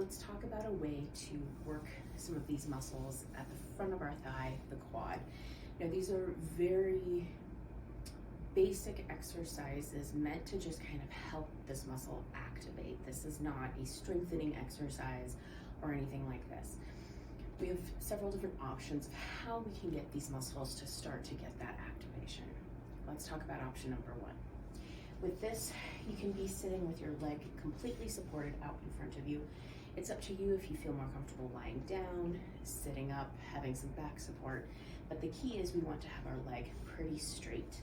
let's talk about a way to work some of these muscles at the front of our thigh, the quad. Now, these are very basic exercises meant to just kind of help this muscle activate. This is not a strengthening exercise or anything like this. We have several different options of how we can get these muscles to start to get that activation. Let's talk about option number one. With this, you can be sitting with your leg completely supported out in front of you. It's up to you if you feel more comfortable lying down, sitting up, having some back support, but the key is we want to have our leg pretty straight.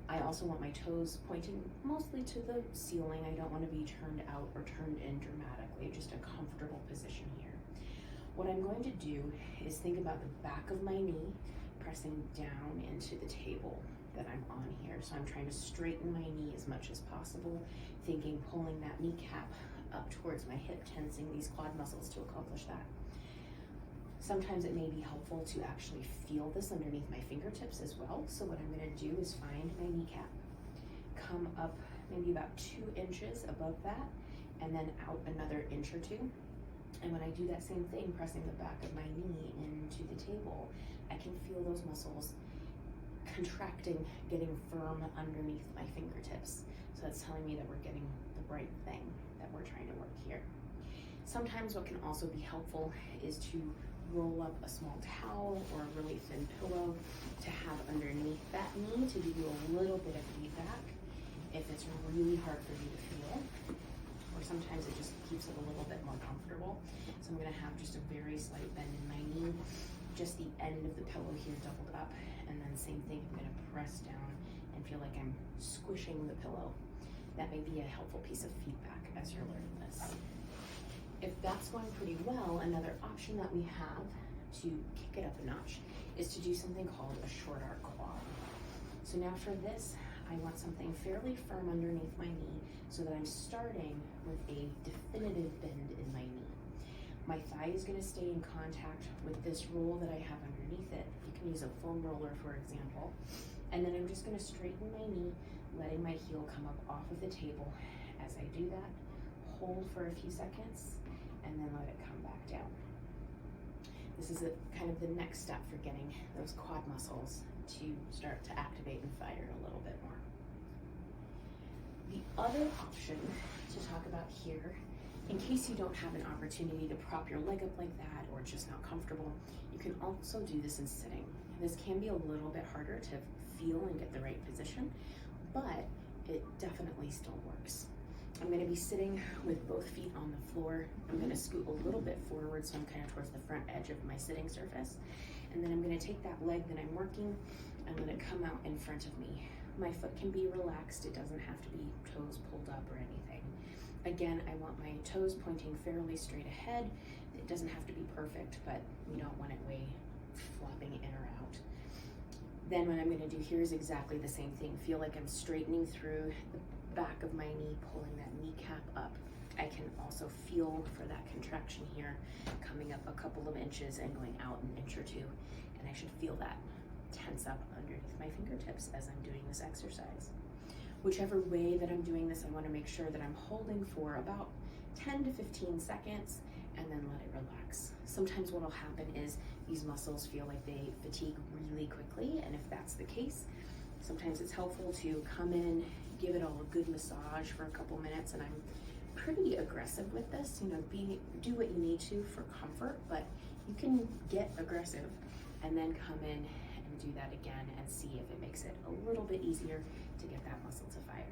I also want my toes pointing mostly to the ceiling. I don't want to be turned out or turned in dramatically, just a comfortable position here. What I'm going to do is think about the back of my knee pressing down into the table that I'm on here. So I'm trying to straighten my knee as much as possible, thinking pulling that kneecap up towards my hip, tensing these quad muscles to accomplish that. Sometimes it may be helpful to actually feel this underneath my fingertips as well. So what I'm going to do is find my kneecap, come up maybe about 2 inches above that, and then out another inch or 2. And when I do that same thing, pressing the back of my knee into the table, I can feel those muscles contracting, getting firm underneath my fingertips. So that's telling me that we're getting the right thing that we're trying to work here. Sometimes what can also be helpful is to roll up a small towel or a really thin pillow to have underneath that knee to give you a little bit of feedback if it's really hard for you to feel, or sometimes it just keeps it a little bit more comfortable. So I'm going to have just a very slight bend in my knee, just the end of the pillow here doubled up, and then same thing, I'm going to press down and feel like I'm squishing the pillow. That may be a helpful piece of feedback as you're learning this. If that's going pretty well, another option that we have to kick it up a notch is to do something called a short arc quad. So now for this, I want something fairly firm underneath my knee so that I'm starting with a definitive bend in my knee. My thigh is going to stay in contact with this roll that I have underneath it. You can use a foam roller, for example. And then I'm just going to straighten my knee, letting my heel come up off of the table. As I do that, hold for a few seconds, and then let it come back down. This is kind of the next step for getting those quad muscles to start to activate and fire a little bit more. The other option to talk about here, in case you don't have an opportunity to prop your leg up like that or just not comfortable, you can also do this in sitting. This can be a little bit harder to feel and get the right position, but it definitely still works. I'm going to be sitting with both feet on the floor. I'm going to scoot a little bit forward so I'm kind of towards the front edge of my sitting surface. And then I'm going to take that leg that I'm working and let it come out in front of me. My foot can be relaxed. It doesn't have to be toes pulled up or anything. Again, I want my toes pointing fairly straight ahead. It doesn't have to be perfect, but we don't want it way flopping in or out. Then what I'm going to do here is exactly the same thing. Feel like I'm straightening through the back of my knee, pulling that kneecap up. I can also feel for that contraction here, coming up a couple of inches and going out an inch or 2. And I should feel that tense up underneath my fingertips as I'm doing this exercise. Whichever way that I'm doing this, I want to make sure that I'm holding for about 10 to 15 seconds and then let it relax. Sometimes what will happen is these muscles feel like they fatigue really quickly, and if that's the case, sometimes it's helpful to come in, give it all a good massage for a couple minutes, and I'm pretty aggressive with this. Do what you need to for comfort, but you can get aggressive and then come in and do that again and see if it makes it a little bit easier to get that muscle to fire.